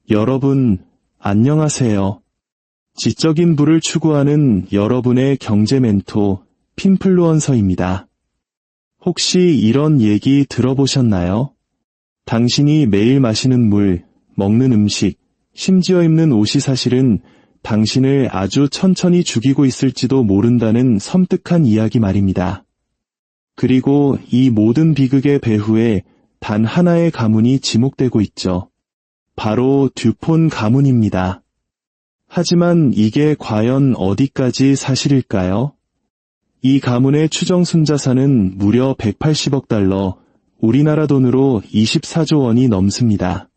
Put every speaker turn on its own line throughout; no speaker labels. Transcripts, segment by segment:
여러분, 안녕하세요. 지적인 부를 추구하는 여러분의 경제 멘토, 핀플루언서입니다. 혹시 이런 얘기 들어보셨나요? 당신이 매일 마시는 물, 먹는 음식, 심지어 입는 옷이 사실은 당신을 아주 천천히 죽이고 있을지도 모른다는 섬뜩한 이야기 말입니다. 그리고 이 모든 비극의 배후에 단 하나의 가문이 지목되고 있죠. 바로 듀폰 가문입니다. 하지만 이게 과연 어디까지 사실일까요? 이 가문의 추정 순자산은 무려 180억 달러, 우리나라 돈으로 24조 원이 넘습니다.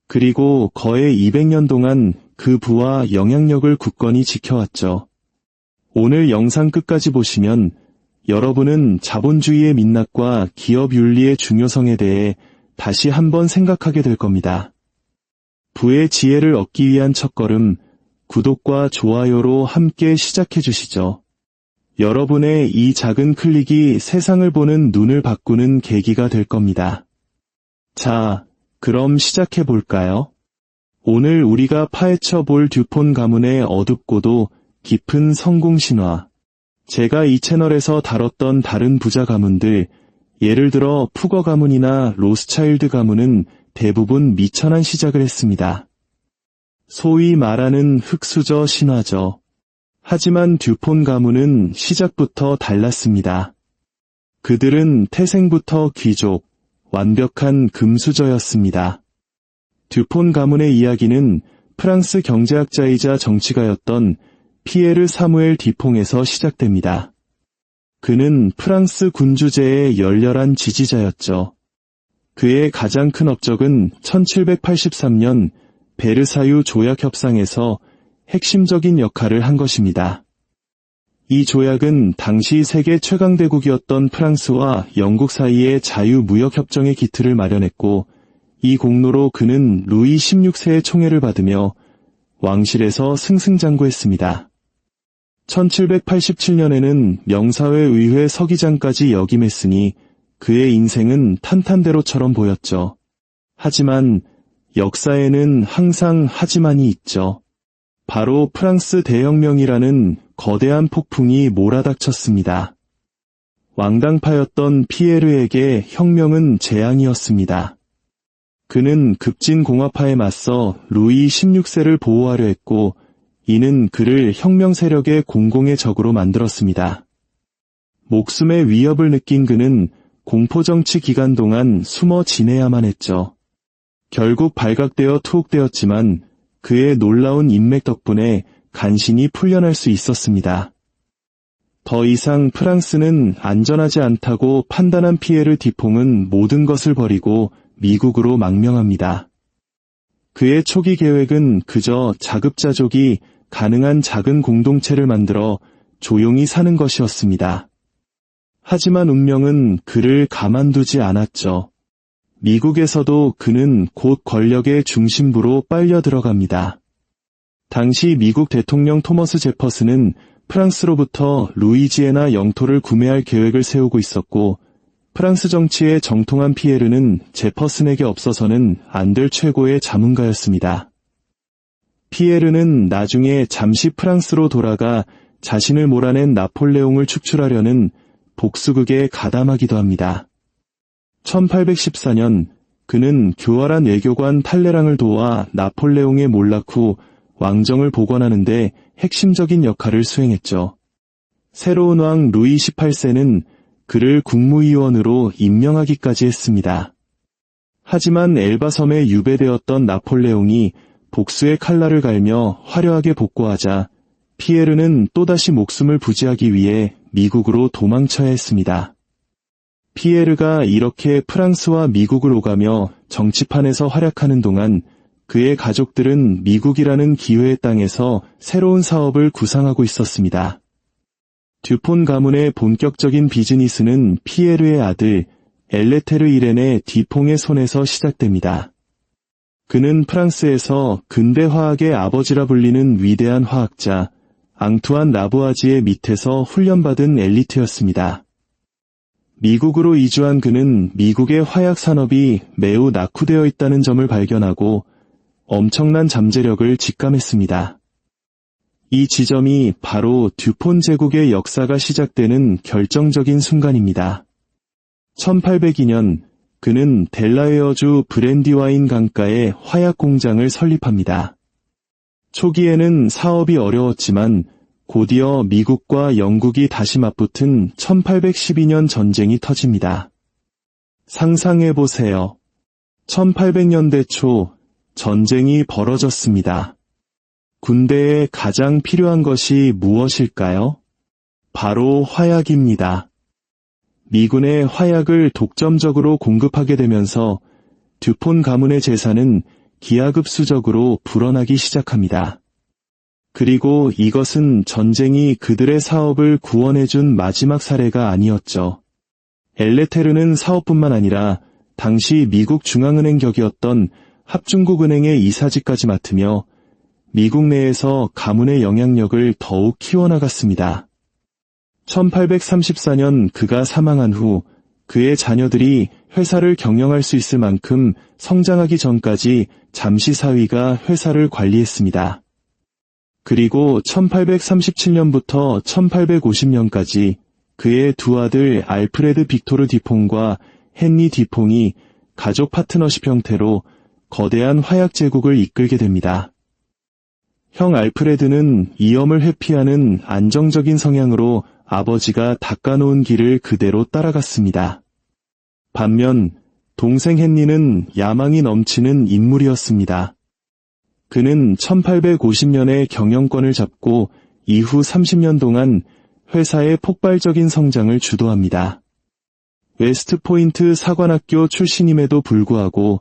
그리고 거의 200년 동안 그 부와 영향력을 굳건히 지켜왔죠. 오늘 영상 끝까지 보시면 여러분은 자본주의의 민낯과 기업 윤리의 중요성에 대해 다시 한번 생각하게 될 겁니다. 부의 지혜를 얻기 위한 첫걸음, 구독과 좋아요로 함께 시작해 주시죠. 여러분의 이 작은 클릭이 세상을 보는 눈을 바꾸는 계기가 될 겁니다. 자, 그럼 시작해 볼까요? 오늘 우리가 파헤쳐 볼 듀폰 가문의 어둡고도 깊은 성공 신화. 제가 이 채널에서 다뤘던 다른 부자 가문들, 예를 들어 푸거 가문이나 로스차일드 가문은 대부분 미천한 시작을 했습니다. 소위 말하는 흙수저 신화죠. 하지만 듀폰 가문은 시작부터 달랐습니다. 그들은 태생부터 귀족, 완벽한 금수저였습니다. 듀폰 가문의 이야기는 프랑스 경제학자이자 정치가였던 피에르 사무엘 디퐁에서 시작됩니다. 그는 프랑스 군주제의 열렬한 지지자였죠. 그의 가장 큰 업적은 1783년 베르사유 조약 협상에서 핵심적인 역할을 한 것입니다. 이 조약은 당시 세계 최강대국이었던 프랑스와 영국 사이의 자유무역협정의 기틀을 마련했고, 이 공로로 그는 루이 16세의 총애를 받으며 왕실에서 승승장구했습니다. 1787년에는 명사회 의회 서기장까지 역임했으니 그의 인생은 탄탄대로처럼 보였죠. 하지만 역사에는 항상 하지만이 있죠. 바로 프랑스 대혁명이라는 거대한 폭풍이 몰아닥쳤습니다. 왕당파였던 피에르에게 혁명은 재앙이었습니다. 그는 급진공화파에 맞서 루이 16세를 보호하려 했고, 이는 그를 혁명 세력의 공공의 적으로 만들었습니다. 목숨의 위협을 느낀 그는 공포정치 기간 동안 숨어 지내야만 했죠. 결국 발각되어 투옥되었지만 그의 놀라운 인맥 덕분에 간신히 풀려날 수 있었습니다. 더 이상 프랑스는 안전하지 않다고 판단한 피에르 디퐁은 모든 것을 버리고 미국으로 망명합니다. 그의 초기 계획은 그저 자급자족이 가능한 작은 공동체를 만들어 조용히 사는 것이었습니다. 하지만 운명은 그를 가만두지 않았죠. 미국에서도 그는 곧 권력의 중심부로 빨려 들어갑니다. 당시 미국 대통령 토머스 제퍼슨은 프랑스로부터 루이지애나 영토를 구매할 계획을 세우고 있었고, 프랑스 정치에 정통한 피에르는 제퍼슨에게 없어서는 안 될 최고의 자문가였습니다. 피에르는 나중에 잠시 프랑스로 돌아가 자신을 몰아낸 나폴레옹을 축출하려는 복수극에 가담하기도 합니다. 1814년 그는 교활한 외교관 탈레랑을 도와 나폴레옹의 몰락 후 왕정을 복원하는 데 핵심적인 역할을 수행했죠. 새로운 왕 루이 18세는 그를 국무위원으로 임명하기까지 했습니다. 하지만 엘바섬에 유배되었던 나폴레옹이 복수의 칼날을 갈며 화려하게 복구하자 피에르는 또다시 목숨을 부지하기 위해 미국으로 도망쳐야 했습니다. 피에르가 이렇게 프랑스와 미국을 오가며 정치판에서 활약하는 동안 그의 가족들은 미국이라는 기회의 땅에서 새로운 사업을 구상하고 있었습니다. 듀폰 가문의 본격적인 비즈니스는 피에르의 아들 엘레테르 이렌의 디퐁의 손에서 시작됩니다. 그는 프랑스에서 근대 화학의 아버지라 불리는 위대한 화학자 앙투안 라부아지의 밑에서 훈련받은 엘리트였습니다. 미국으로 이주한 그는 미국의 화약 산업이 매우 낙후되어 있다는 점을 발견하고 엄청난 잠재력을 직감했습니다. 이 지점이 바로 듀폰 제국의 역사가 시작되는 결정적인 순간입니다. 1802년 그는 델라웨어주 브랜디와인 강가에 화약 공장을 설립합니다. 초기에는 사업이 어려웠지만 곧이어 미국과 영국이 다시 맞붙은 1812년 전쟁이 터집니다. 상상해보세요. 1800년대 초 전쟁이 벌어졌습니다. 군대에 가장 필요한 것이 무엇일까요? 바로 화약입니다. 미군의 화약을 독점적으로 공급하게 되면서 듀폰 가문의 재산은 기하급수적으로 불어나기 시작합니다. 그리고 이것은 전쟁이 그들의 사업을 구원해준 마지막 사례가 아니었죠. 엘레테르는 사업뿐만 아니라 당시 미국 중앙은행 격이었던 합중국은행의 이사직까지 맡으며 미국 내에서 가문의 영향력을 더욱 키워나갔습니다. 1834년 그가 사망한 후 그의 자녀들이 회사를 경영할 수 있을 만큼 성장하기 전까지 잠시 사위가 회사를 관리했습니다. 그리고 1837년부터 1850년까지 그의 두 아들 알프레드 빅토르 디퐁과 헨리 디퐁이 가족 파트너십 형태로 거대한 화약 제국을 이끌게 됩니다. 형 알프레드는 위험을 회피하는 안정적인 성향으로 아버지가 닦아놓은 길을 그대로 따라갔습니다. 반면 동생 헨리는 야망이 넘치는 인물이었습니다. 그는 1850년에 경영권을 잡고 이후 30년 동안 회사의 폭발적인 성장을 주도합니다. 웨스트포인트 사관학교 출신임에도 불구하고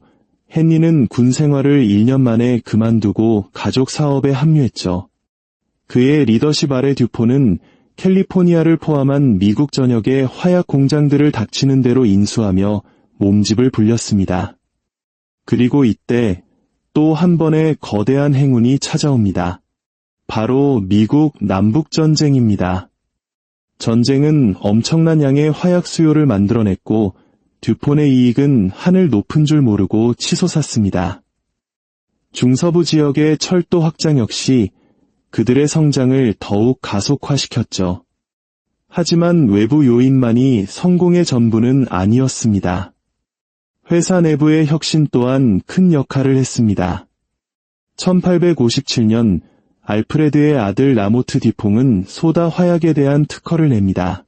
헨리는 군 생활을 1년 만에 그만두고 가족 사업에 합류했죠. 그의 리더십 아래 듀폰은 캘리포니아를 포함한 미국 전역의 화약 공장들을 닥치는 대로 인수하며 몸집을 불렸습니다. 그리고 이때 또 한 번의 거대한 행운이 찾아옵니다. 바로 미국 남북전쟁입니다. 전쟁은 엄청난 양의 화약 수요를 만들어냈고 듀폰의 이익은 하늘 높은 줄 모르고 치솟았습니다. 중서부 지역의 철도 확장 역시 그들의 성장을 더욱 가속화시켰죠. 하지만 외부 요인만이 성공의 전부는 아니었습니다. 회사 내부의 혁신 또한 큰 역할을 했습니다. 1857년 알프레드의 아들 라모트 디퐁은 소다 화약에 대한 특허를 냅니다.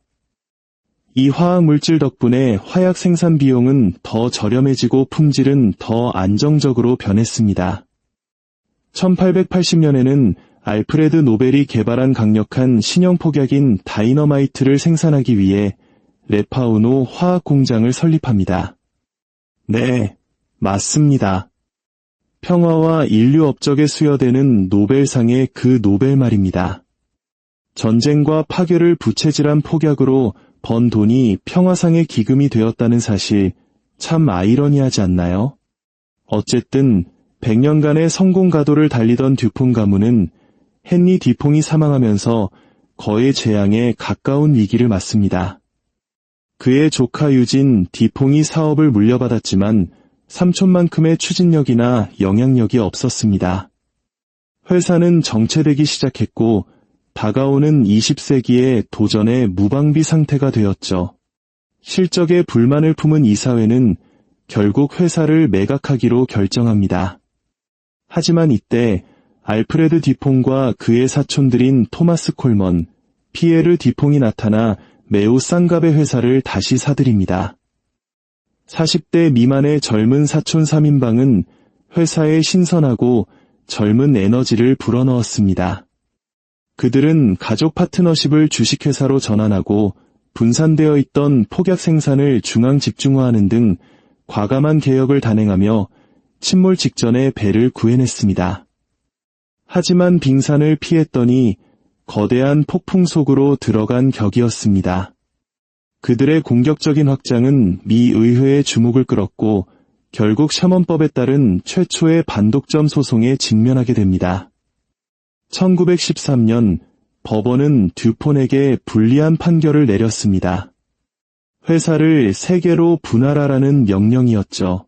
이 화학물질 덕분에 화약 생산 비용은 더 저렴해지고 품질은 더 안정적으로 변했습니다. 1880년에는 알프레드 노벨이 개발한 강력한 신형 폭약인 다이너마이트를 생산하기 위해 레파우노 화학 공장을 설립합니다. 네, 맞습니다. 평화와 인류 업적에 수여되는 노벨상의 그 노벨 말입니다. 전쟁과 파괴를 부채질한 폭약으로 번 돈이 평화상의 기금이 되었다는 사실 참 아이러니하지 않나요? 어쨌든 100년간의 성공 가도를 달리던 듀폰 가문은 헨리 디퐁이 사망하면서 거의 재앙에 가까운 위기를 맞습니다. 그의 조카 유진 디퐁이 사업을 물려받았지만 삼촌만큼의 추진력이나 영향력이 없었습니다. 회사는 정체되기 시작했고 다가오는 20세기의 도전의 무방비 상태가 되었죠. 실적에 불만을 품은 이사회는 결국 회사를 매각하기로 결정합니다. 하지만 이때 알프레드 디퐁과 그의 사촌들인 토마스 콜먼, 피에르 디퐁이 나타나 매우 싼 값의 회사를 다시 사들입니다. 40대 미만의 젊은 사촌 3인방은 회사에 신선하고 젊은 에너지를 불어넣었습니다. 그들은 가족 파트너십을 주식회사로 전환하고 분산되어 있던 폭약 생산을 중앙 집중화하는 등 과감한 개혁을 단행하며 침몰 직전에 배를 구해냈습니다. 하지만 빙산을 피했더니 거대한 폭풍 속으로 들어간 격이었습니다. 그들의 공격적인 확장은 미 의회의 주목을 끌었고 결국 샤먼법에 따른 최초의 반독점 소송에 직면하게 됩니다. 1913년 법원은 듀폰에게 불리한 판결을 내렸습니다. 회사를 3개로 분할하라는 명령이었죠.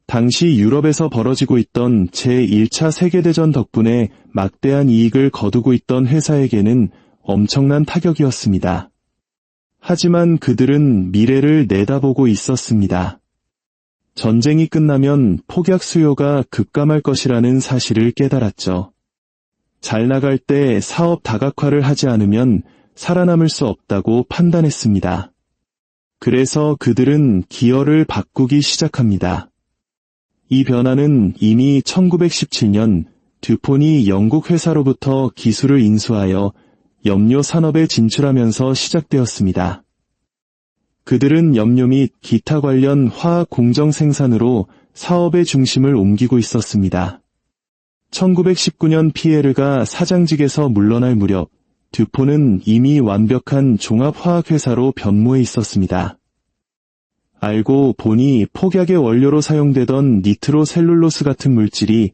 당시 유럽에서 벌어지고 있던 제1차 세계대전 덕분에 막대한 이익을 거두고 있던 회사에게는 엄청난 타격이었습니다. 하지만 그들은 미래를 내다보고 있었습니다. 전쟁이 끝나면 폭약 수요가 급감할 것이라는 사실을 깨달았죠. 잘 나갈 때 사업 다각화를 하지 않으면 살아남을 수 없다고 판단했습니다. 그래서 그들은 기어를 바꾸기 시작합니다. 이 변화는 이미 1917년 듀폰이 영국 회사로부터 기술을 인수하여 염료 산업에 진출하면서 시작되었습니다. 그들은 염료 및 기타 관련 화학 공정 생산으로 사업의 중심을 옮기고 있었습니다. 1919년 피에르가 사장직에서 물러날 무렵 듀폰은 이미 완벽한 종합화학회사로 변모해 있었습니다. 알고 보니 폭약의 원료로 사용되던 니트로셀룰로스 같은 물질이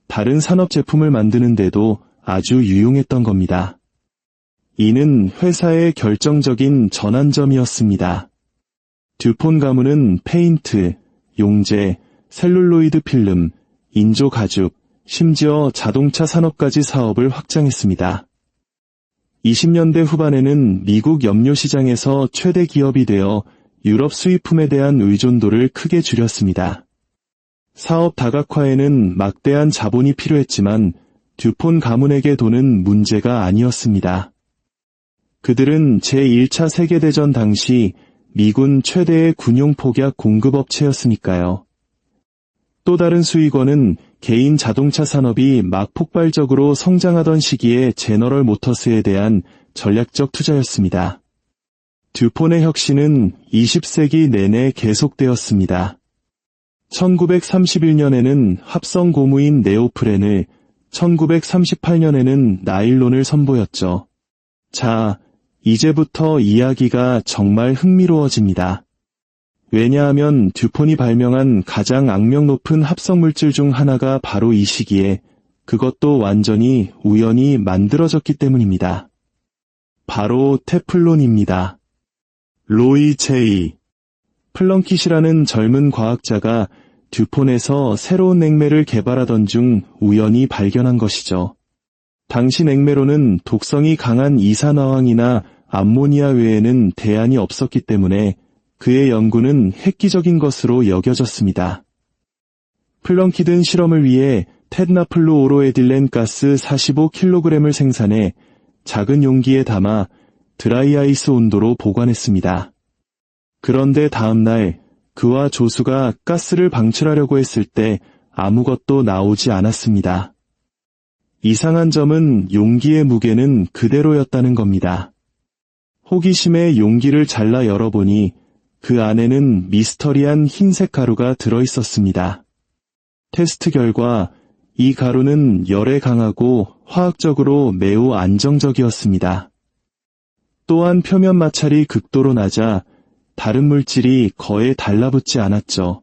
다른 산업 제품을 만드는 데도 아주 유용했던 겁니다. 이는 회사의 결정적인 전환점이었습니다. 듀폰 가문은 페인트, 용제, 셀룰로이드 필름, 인조 가죽, 심지어 자동차 산업까지 사업을 확장했습니다. 20년대 후반에는 미국 염료 시장에서 최대 기업이 되어 유럽 수입품에 대한 의존도를 크게 줄였습니다. 사업 다각화에는 막대한 자본이 필요했지만 듀폰 가문에게 돈은 문제가 아니었습니다. 그들은 제1차 세계대전 당시 미군 최대의 군용 폭약 공급업체였으니까요. 또 다른 수익원은 개인 자동차 산업이 막 폭발적으로 성장하던 시기에 제너럴 모터스에 대한 전략적 투자였습니다. 듀폰의 혁신은 20세기 내내 계속되었습니다. 1931년에는 합성 고무인 네오프렌을, 1938년에는 나일론을 선보였죠. 자, 이제부터 이야기가 정말 흥미로워집니다. 왜냐하면 듀폰이 발명한 가장 악명 높은 합성물질 중 하나가 바로 이 시기에, 그것도 완전히 우연히 만들어졌기 때문입니다. 바로 테플론입니다. 로이 제이 플렁킷이라는 젊은 과학자가 듀폰에서 새로운 냉매를 개발하던 중 우연히 발견한 것이죠. 당시 냉매로는 독성이 강한 이산화황이나 암모니아 외에는 대안이 없었기 때문에 그의 연구는 획기적인 것으로 여겨졌습니다. 플렁킷은 실험을 위해 테트나플루오로에틸렌 가스 45kg을 생산해 작은 용기에 담아 드라이아이스 온도로 보관했습니다. 그런데 다음 날 그와 조수가 가스를 방출하려고 했을 때 아무것도 나오지 않았습니다. 이상한 점은 용기의 무게는 그대로였다는 겁니다. 호기심에 용기를 잘라 열어보니 그 안에는 미스터리한 흰색 가루가 들어있었습니다. 테스트 결과 이 가루는 열에 강하고 화학적으로 매우 안정적이었습니다. 또한 표면 마찰이 극도로 낮아 다른 물질이 거의 달라붙지 않았죠.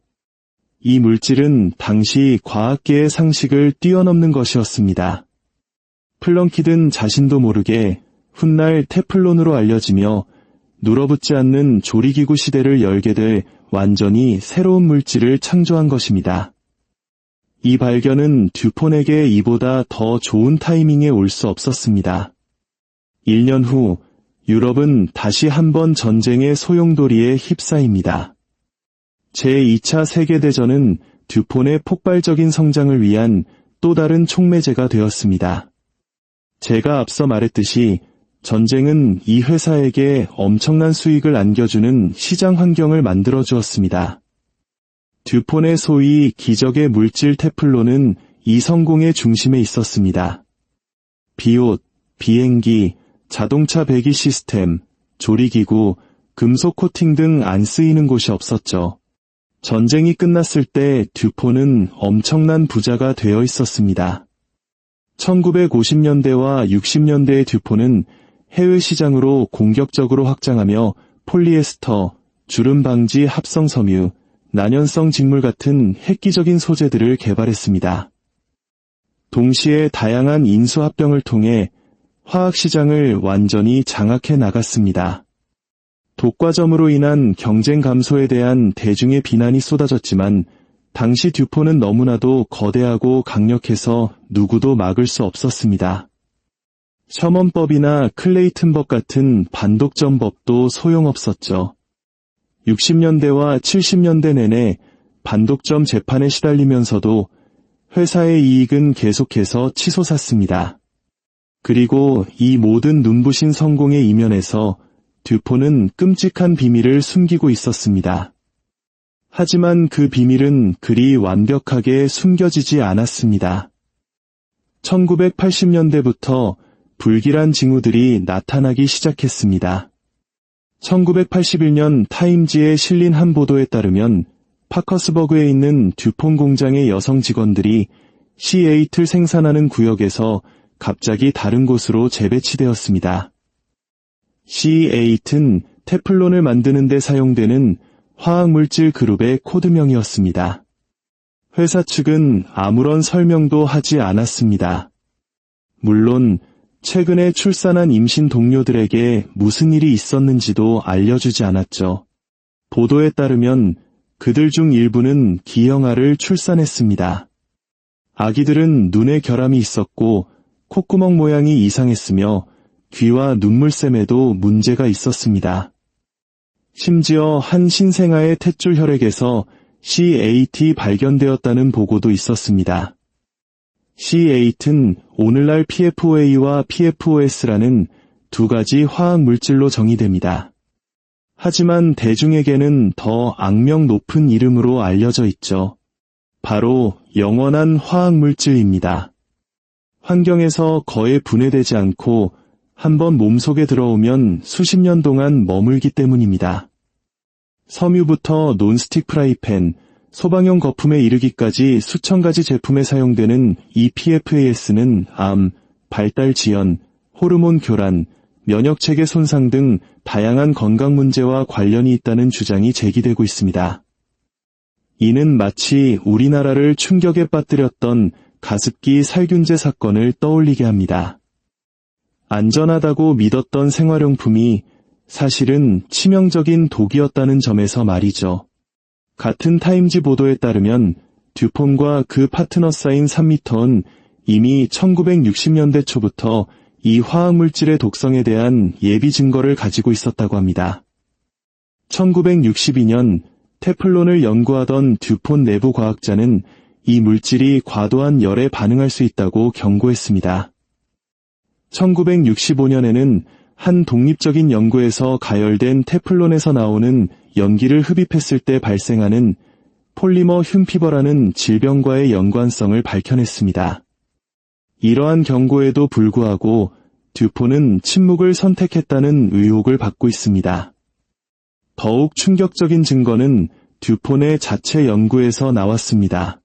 이 물질은 당시 과학계의 상식을 뛰어넘는 것이었습니다. 플렁킷은 자신도 모르게 훗날 테플론으로 알려지며 눌어붙지 않는 조리기구 시대를 열게 될 완전히 새로운 물질을 창조한 것입니다. 이 발견은 듀폰에게 이보다 더 좋은 타이밍에 올 수 없었습니다. 1년 후 유럽은 다시 한번 전쟁의 소용돌이에 휩싸입니다. 제2차 세계대전은 듀폰의 폭발적인 성장을 위한 또 다른 촉매제가 되었습니다. 제가 앞서 말했듯이 전쟁은 이 회사에게 엄청난 수익을 안겨주는 시장 환경을 만들어 주었습니다. 듀폰의 소위 기적의 물질 테플론은 이 성공의 중심에 있었습니다. 비옷, 비행기, 자동차 배기 시스템, 조리기구, 금속 코팅 등 안 쓰이는 곳이 없었죠. 전쟁이 끝났을 때 듀폰은 엄청난 부자가 되어 있었습니다. 1950년대와 60년대의 듀폰은 해외 시장으로 공격적으로 확장하며 폴리에스터, 주름 방지 합성 섬유, 난연성 직물 같은 획기적인 소재들을 개발했습니다. 동시에 다양한 인수합병을 통해 화학시장을 완전히 장악해 나갔습니다. 독과점으로 인한 경쟁 감소에 대한 대중의 비난이 쏟아졌지만 당시 듀폰은 너무나도 거대하고 강력해서 누구도 막을 수 없었습니다. 셔먼법이나 클레이튼법 같은 반독점법도 소용없었죠. 60년대와 70년대 내내 반독점 재판에 시달리면서도 회사의 이익은 계속해서 치솟았습니다. 그리고 이 모든 눈부신 성공의 이면에서 듀폰은 끔찍한 비밀을 숨기고 있었습니다. 하지만 그 비밀은 그리 완벽하게 숨겨지지 않았습니다. 1980년대부터 불길한 징후들이 나타나기 시작했습니다. 1981년 타임지에 실린 한 보도에 따르면 파커스버그에 있는 듀폰 공장의 여성 직원들이 C8을 생산하는 구역에서 갑자기 다른 곳으로 재배치되었습니다. C8은 테플론을 만드는 데 사용되는 화학물질 그룹의 코드명이었습니다. 회사 측은 아무런 설명도 하지 않았습니다. 물론 최근에 출산한 임신 동료들에게 무슨 일이 있었는지도 알려주지 않았죠. 보도에 따르면 그들 중 일부는 기형아를 출산했습니다. 아기들은 눈에 결함이 있었고 콧구멍 모양이 이상했으며 귀와 눈물샘에도 문제가 있었습니다. 심지어 한 신생아의 탯줄 혈액에서 C8이 발견되었다는 보고도 있었습니다. C8은 오늘날 PFOA와 PFOS라는 두 가지 화학 물질로 정의됩니다. 하지만 대중에게는 더 악명 높은 이름으로 알려져 있죠. 바로 영원한 화학 물질입니다. 환경에서 거의 분해되지 않고 한번 몸속에 들어오면 수십 년 동안 머물기 때문입니다. 섬유부터 논스틱 프라이팬, 소방용 거품에 이르기까지 수천 가지 제품에 사용되는 이 PFAS는 암, 발달 지연, 호르몬 교란, 면역체계 손상 등 다양한 건강 문제와 관련이 있다는 주장이 제기되고 있습니다. 이는 마치 우리나라를 충격에 빠뜨렸던 가습기 살균제 사건을 떠올리게 합니다. 안전하다고 믿었던 생활용품이 사실은 치명적인 독이었다는 점에서 말이죠. 같은 타임지 보도에 따르면 듀폰과 그 파트너사인 3미터는 이미 1960년대 초부터 이 화학물질의 독성에 대한 예비 증거를 가지고 있었다고 합니다. 1962년 테플론을 연구하던 듀폰 내부 과학자는 이 물질이 과도한 열에 반응할 수 있다고 경고했습니다. 1965년에는 한 독립적인 연구에서 가열된 테플론에서 나오는 연기를 흡입했을 때 발생하는 폴리머 흰피버라는 질병과의 연관성을 밝혀냈습니다. 이러한 경고에도 불구하고 듀폰은 침묵을 선택했다는 의혹을 받고 있습니다. 더욱 충격적인 증거는 듀폰의 자체 연구에서 나왔습니다.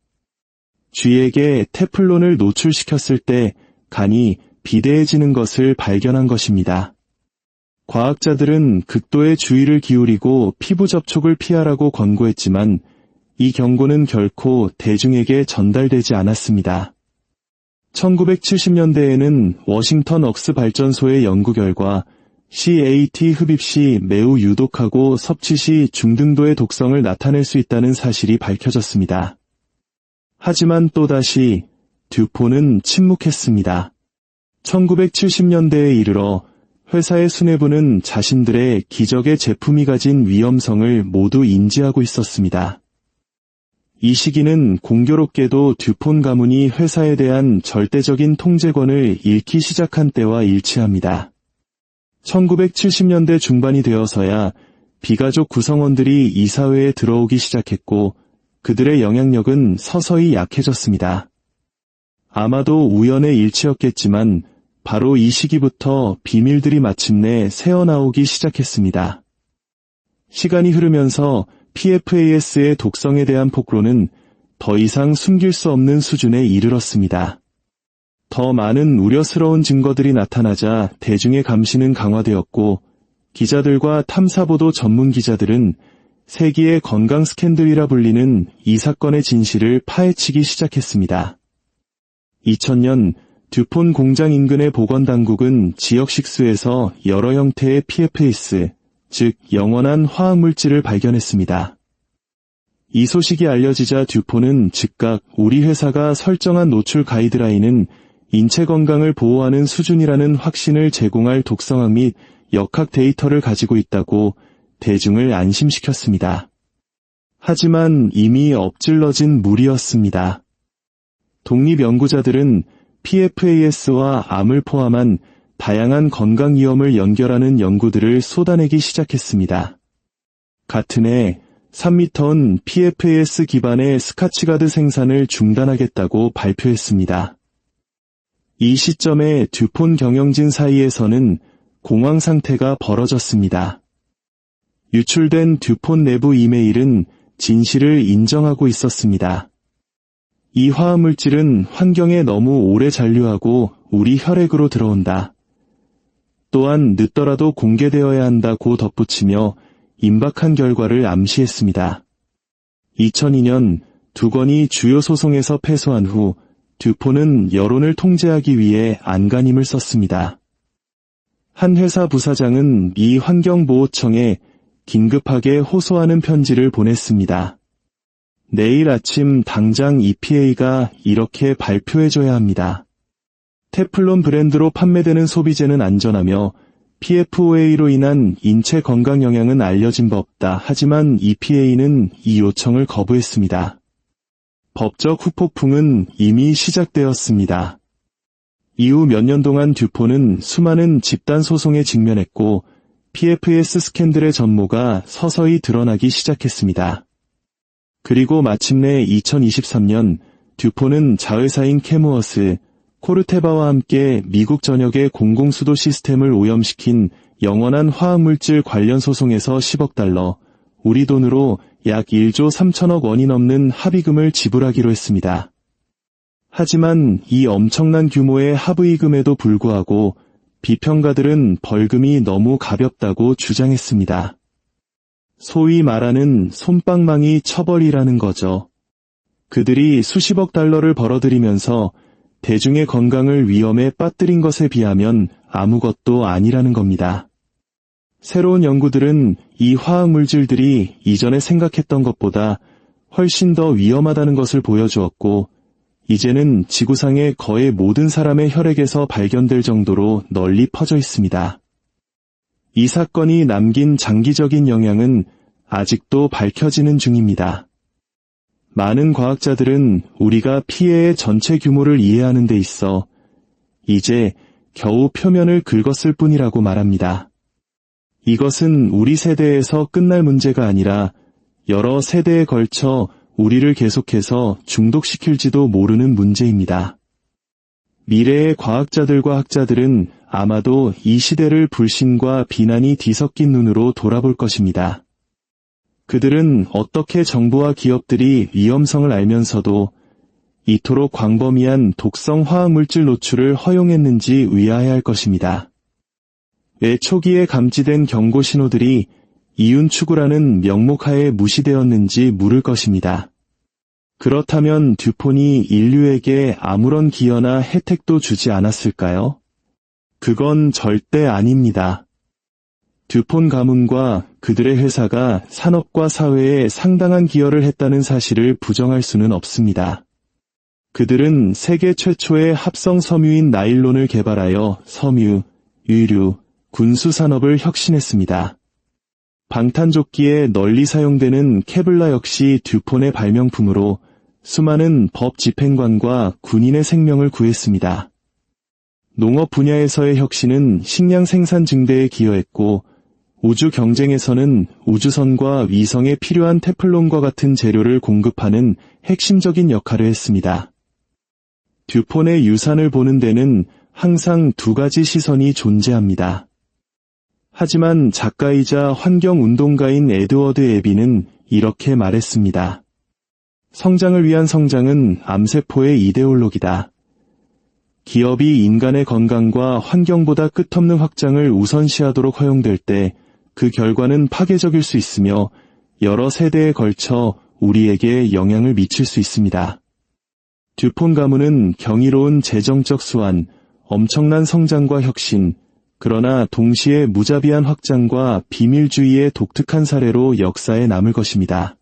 쥐에게 테플론을 노출시켰을 때 간이 비대해지는 것을 발견한 것입니다. 과학자들은 극도의 주의를 기울이고 피부 접촉을 피하라고 권고했지만 이 경고는 결코 대중에게 전달되지 않았습니다. 1970년대에는 워싱턴 억스 발전소의 연구 결과 C8 흡입 시 매우 유독하고 섭취 시 중등도의 독성을 나타낼 수 있다는 사실이 밝혀졌습니다. 하지만 또다시 듀폰은 침묵했습니다. 1970년대에 이르러 회사의 수뇌부는 자신들의 기적의 제품이 가진 위험성을 모두 인지하고 있었습니다. 이 시기는 공교롭게도 듀폰 가문이 회사에 대한 절대적인 통제권을 잃기 시작한 때와 일치합니다. 1970년대 중반이 되어서야 비가족 구성원들이 이사회에 들어오기 시작했고 그들의 영향력은 서서히 약해졌습니다. 아마도 우연의 일치였겠지만 바로 이 시기부터 비밀들이 마침내 새어나오기 시작했습니다. 시간이 흐르면서 PFAS의 독성에 대한 폭로는 더 이상 숨길 수 없는 수준에 이르렀습니다. 더 많은 우려스러운 증거들이 나타나자 대중의 감시는 강화되었고 기자들과 탐사보도 전문 기자들은 세기의 건강 스캔들이라 불리는 이 사건의 진실을 파헤치기 시작했습니다. 2000년 듀폰 공장 인근의 보건당국은 지역 식수에서 여러 형태의 PFAS, 즉 영원한 화학물질을 발견했습니다. 이 소식이 알려지자 듀폰은 즉각 우리 회사가 설정한 노출 가이드라인은 인체 건강을 보호하는 수준이라는 확신을 제공할 독성학 및 역학 데이터를 가지고 있다고 대중을 안심시켰습니다. 하지만 이미 엎질러진 물이었습니다. 독립연구자들은 PFAS와 암을 포함한 다양한 건강 위험을 연결하는 연구들을 쏟아내기 시작했습니다. 같은 해 3미터은 PFAS 기반의 스카치가드 생산을 중단하겠다고 발표했습니다. 이 시점에 듀폰 경영진 사이에서는 공황 상태가 벌어졌습니다. 유출된 듀폰 내부 이메일은 진실을 인정하고 있었습니다. 이 화합물질은 환경에 너무 오래 잔류하고 우리 혈액으로 들어온다. 또한 늦더라도 공개되어야 한다고 덧붙이며 임박한 결과를 암시했습니다. 2002년 두 건이 주요 소송에서 패소한 후 듀폰은 여론을 통제하기 위해 안간힘을 썼습니다. 한 회사 부사장은 미 환경보호청에 긴급하게 호소하는 편지를 보냈습니다. 내일 아침 당장 EPA가 이렇게 발표해줘야 합니다. 테플론 브랜드로 판매되는 소비재는 안전하며 PFOA로 인한 인체 건강 영향은 알려진 바 없다. 하지만 EPA는 이 요청을 거부했습니다. 법적 후폭풍은 이미 시작되었습니다. 이후 몇 년 동안 듀폰은 수많은 집단 소송에 직면했고 PFAS 스캔들의 전모가 서서히 드러나기 시작했습니다. 그리고 마침내 2023년 듀폰은 자회사인 캐무어스, 코르테바와 함께 미국 전역의 공공수도 시스템을 오염시킨 영원한 화학물질 관련 소송에서 10억 달러, 우리 돈으로 약 1조 3천억 원이 넘는 합의금을 지불하기로 했습니다. 하지만 이 엄청난 규모의 합의금에도 불구하고 비평가들은 벌금이 너무 가볍다고 주장했습니다. 소위 말하는 솜방망이 처벌이라는 거죠. 그들이 수십억 달러를 벌어들이면서 대중의 건강을 위험에 빠뜨린 것에 비하면 아무것도 아니라는 겁니다. 새로운 연구들은 이 화학물질들이 이전에 생각했던 것보다 훨씬 더 위험하다는 것을 보여주었고, 이제는 지구상의 거의 모든 사람의 혈액에서 발견될 정도로 널리 퍼져 있습니다. 이 사건이 남긴 장기적인 영향은 아직도 밝혀지는 중입니다. 많은 과학자들은 우리가 피해의 전체 규모를 이해하는 데 있어 이제 겨우 표면을 긁었을 뿐이라고 말합니다. 이것은 우리 세대에서 끝날 문제가 아니라 여러 세대에 걸쳐 우리를 계속해서 중독시킬지도 모르는 문제입니다. 미래의 과학자들과 학자들은 아마도 이 시대를 불신과 비난이 뒤섞인 눈으로 돌아볼 것입니다. 그들은 어떻게 정부와 기업들이 위험성을 알면서도 이토록 광범위한 독성 화학물질 노출을 허용했는지 의아해할 것입니다. 왜 초기에 감지된 경고 신호들이 이윤 추구라는 명목하에 무시되었는지 물을 것입니다. 그렇다면 듀폰이 인류에게 아무런 기여나 혜택도 주지 않았을까요? 그건 절대 아닙니다. 듀폰 가문과 그들의 회사가 산업과 사회에 상당한 기여를 했다는 사실을 부정할 수는 없습니다. 그들은 세계 최초의 합성 섬유인 나일론을 개발하여 섬유, 의류, 군수산업을 혁신했습니다. 방탄조끼에 널리 사용되는 케블라 역시 듀폰의 발명품으로 수많은 법 집행관과 군인의 생명을 구했습니다. 농업 분야에서의 혁신은 식량 생산 증대에 기여했고, 우주 경쟁에서는 우주선과 위성에 필요한 테플론과 같은 재료를 공급하는 핵심적인 역할을 했습니다. 듀폰의 유산을 보는 데는 항상 두 가지 시선이 존재합니다. 하지만 작가이자 환경운동가인 에드워드 애비는 이렇게 말했습니다. 성장을 위한 성장은 암세포의 이데올로기다. 기업이 인간의 건강과 환경보다 끝없는 확장을 우선시하도록 허용될 때 그 결과는 파괴적일 수 있으며 여러 세대에 걸쳐 우리에게 영향을 미칠 수 있습니다. 듀폰 가문은 경이로운 재정적 수완, 엄청난 성장과 혁신, 그러나 동시에 무자비한 확장과 비밀주의의 독특한 사례로 역사에 남을 것입니다.